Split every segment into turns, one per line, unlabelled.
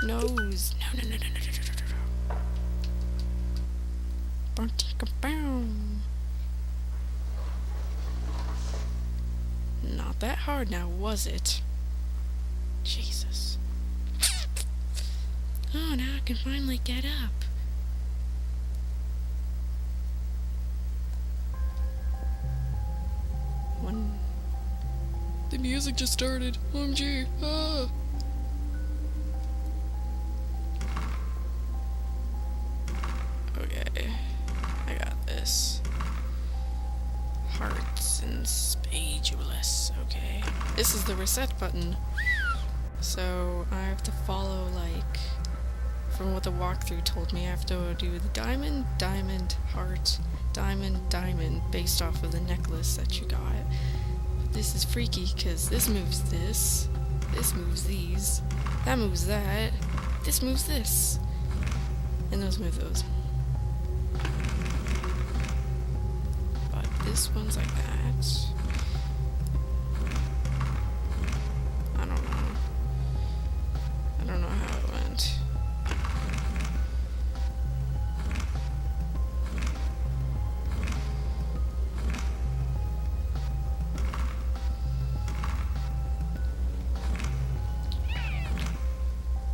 Nose. No, no, no, no, no, no, no, no. Not that hard now, was it? Jesus. Oh, now I can finally get up. The music just started. OMG. Ah. Okay. I got this. Hearts and spatulus. Okay. This is the reset button. So I have to follow, like, from what the walkthrough told me, I have to do the diamond, diamond, heart, diamond, diamond, based off of the necklace that you got. This is freaky, because this moves this moves these, that moves that, this moves this, and those move those. But this one's like that. I don't know. I don't know how it went.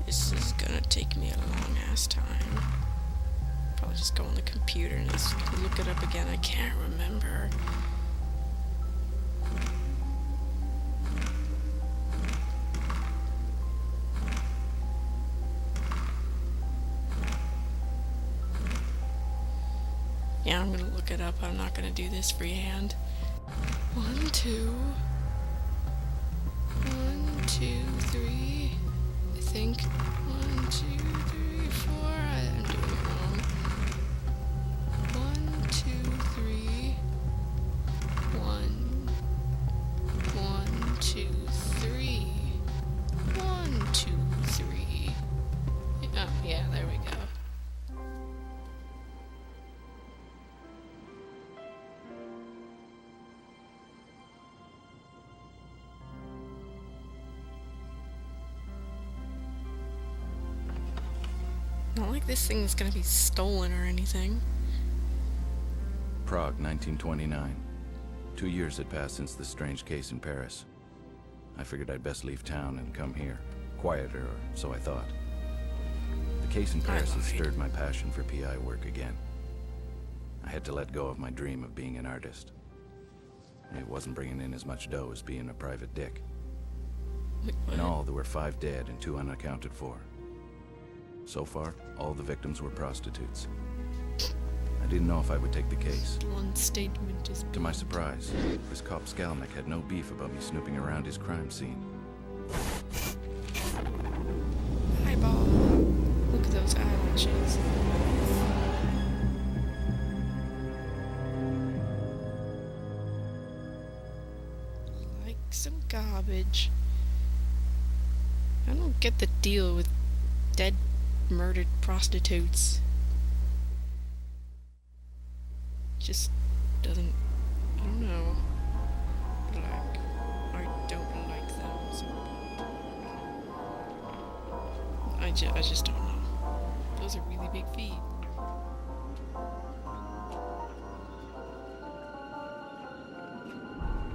This is gonna take me a long ass time. Probably just go on the computer and just look it up again. I can't remember. Yeah, I'm gonna look it up. I'm not gonna do this freehand. 1, 2. 1, 2, 3. I think 1, 2, 3, 4. I'm doing it wrong. 1, 2, 3. 1. 1, 2, 3. 1, 2, 3. Oh, yeah, there we go. Not like this thing is gonna be stolen or anything.
Prague, 1929. 2 years had passed since the strange case in Paris. I figured I'd best leave town and come here. Quieter, or so I thought. The case in Paris had stirred my passion for PI work again. I had to let go of my dream of being an artist. It wasn't bringing in as much dough as being a private dick. In all, there were 5 dead and 2 unaccounted for. So far, all the victims were prostitutes. I didn't know if I would take the case.
One statement is...
To my surprise, this cop Skalnik had no beef about me snooping around his crime scene.
Eyeball. Look at those eyelashes. Like some garbage. I don't get the deal with dead, murdered prostitutes. Just doesn't, I don't know. Like, I don't like them, so I just don't know. Those are really big feet.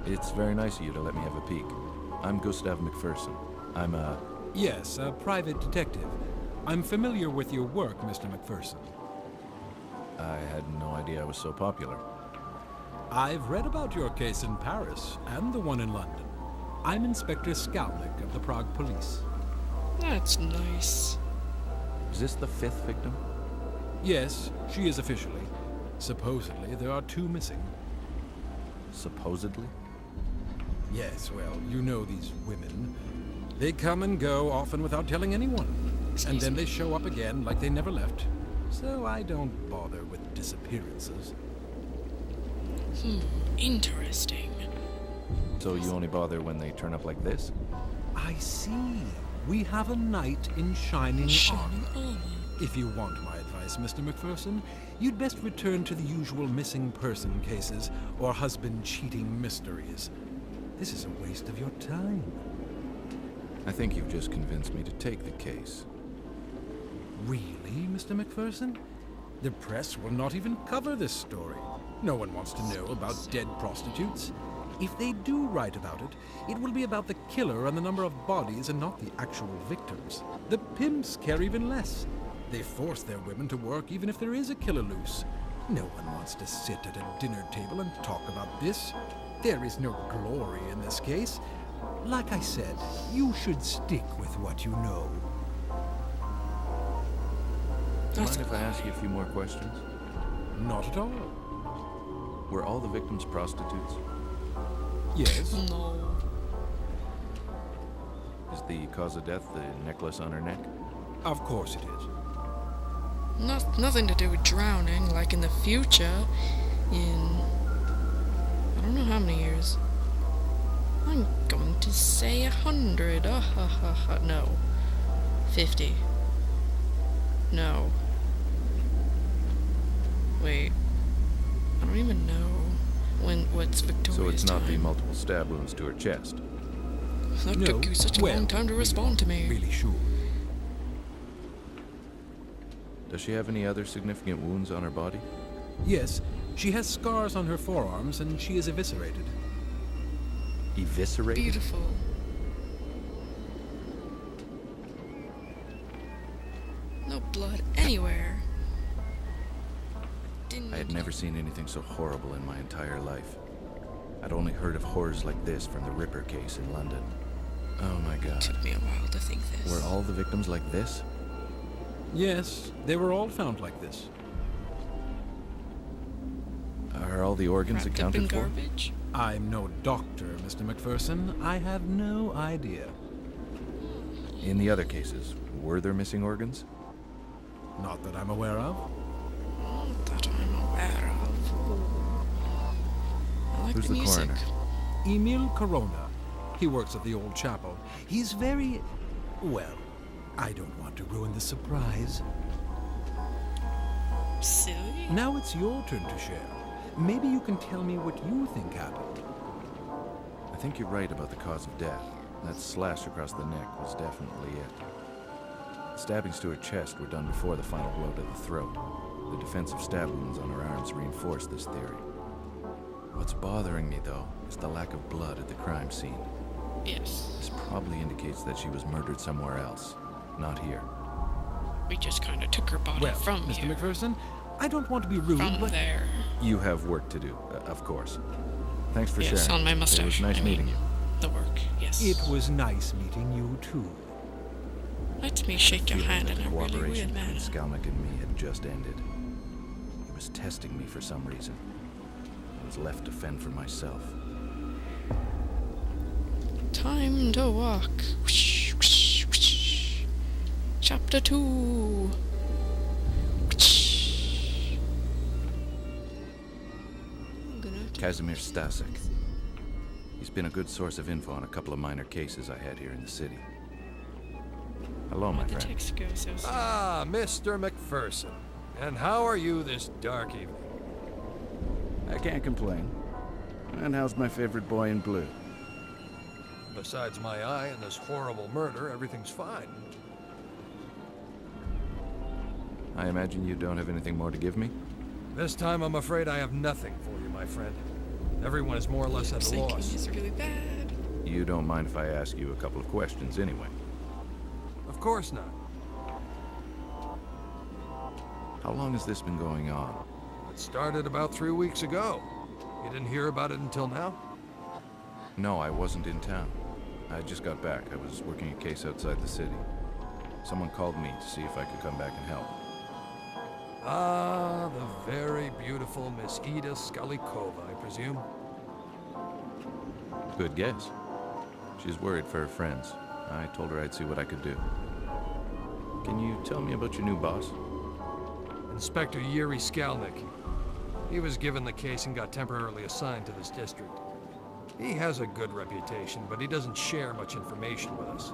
It's very nice of you to let me have a peek. I'm Gus McPherson. I'm a...
Yes, a private detective. I'm familiar with your work, Mr. McPherson.
I had no idea I was so popular.
I've read about your case in Paris and the one in London. I'm Inspector Skalnik of the Prague Police.
That's nice.
Is this the 5th victim?
Yes, she is officially. Supposedly, there are 2 missing.
Supposedly?
Yes, well, you know these women. They come and go, often without telling anyone. And then they show up again like they never left. So I don't bother with disappearances.
Interesting.
So you only bother when they turn up like this?
I see. We have a knight in shining armor. If you want my advice, Mr. McPherson, you'd best return to the usual missing person cases or husband cheating mysteries. This is a waste of your time.
I think you've just convinced me to take the case.
Really, Mr. McPherson? The press will not even cover this story. No one wants to know about dead prostitutes. If they do write about it, it will be about the killer and the number of bodies and not the actual victims. The pimps care even less. They force their women to work even if there is a killer loose. No one wants to sit at a dinner table and talk about this. There is no glory in this case. Like I said, you should stick with what you know.
Mind if I ask you a few more questions?
Not at all.
Were all the victims prostitutes?
Yes.
No.
Is the cause of death the necklace on her neck?
Of course it is.
Nothing to do with drowning, like in the future, in I don't know how many years. I'm going to say 100. No. 50. No. Wait. I don't even know what's Victoria's
So it's not
time.
the multiple stab wounds to her chest?
That
No,
took you such a
well,
long time to respond to me.
Really sure.
Does she have any other significant wounds on her body?
Yes, she has scars on her forearms and she is eviscerated.
Eviscerated?
Beautiful. No blood anywhere. Didn't
I had never seen anything so horrible in my entire life. I'd only heard of horrors like this from the Ripper case in London. Oh my God.
Took me a while to think this.
Were all the victims like this?
Yes, they were all found like this.
Are all the organs
Wrapped up in
accounted for?
garbage?
I'm no doctor, Mr. McPherson. I have no idea.
In the other cases, were there missing organs?
Not that I'm aware of.
Not that I'm aware of. I like
Who's
the
the
music.
coroner?
Emil Corona. He works at the old chapel. He's very... well, I don't want to ruin the surprise.
Silly?
Now it's your turn to share. Maybe you can tell me what you think happened.
I think you're right about the cause of death. That slash across the neck was definitely it. Stabbings to her chest were done before the final blow to the throat. The defensive stab wounds on her arms reinforce this theory. What's bothering me, though, is the lack of blood at the crime scene.
Yes.
This probably indicates that she was murdered somewhere else, not here.
We just kind of took her body
Well,
from
Mr.
here.
McPherson, I don't want to be rude,
From
but...
there.
You have work to do, of course. Thanks for
Yes,
sharing.
on my mustache.
It was nice
I mean,
meeting you.
The work, yes.
It was nice meeting you, too.
Let me shake your
Feeling
hand
that
in
the
a really
cooperation
weird
between
manner.
Skalnik and me had just ended. He was testing me for some reason. I was left to fend for myself.
Time to walk. Whoosh, whoosh, whoosh. Chapter 2. Whoosh. I'm gonna have to-
Kazimir Stasek. He's been a good source of info on a couple of minor cases I had here in the city. Hello, my
The
friend.
text goes so slow.
Ah, Mr. McPherson. And how are you this dark evening?
I can't complain. And how's my favorite boy in blue?
Besides my eye and this horrible murder, everything's fine.
I imagine you don't have anything more to give me?
This time I'm afraid I have nothing for you, my friend. Everyone is more or less at a
Sinking
loss.
is really bad.
You don't mind if I ask you a couple of questions anyway?
Of course not.
How long has this been going on?
It started about 3 weeks ago. You didn't hear about it until now?
No, I wasn't in town. I just got back. I was working a case outside the city. Someone called me to see if I could come back and help.
Ah, the very beautiful Miss Ida Skalikova, I presume.
Good guess. She's worried for her friends. I told her I'd see what I could do. Can you tell me about your new boss?
Inspector Yuri Skalnik. He was given the case and got temporarily assigned to this district. He has a good reputation, but he doesn't share much information with us.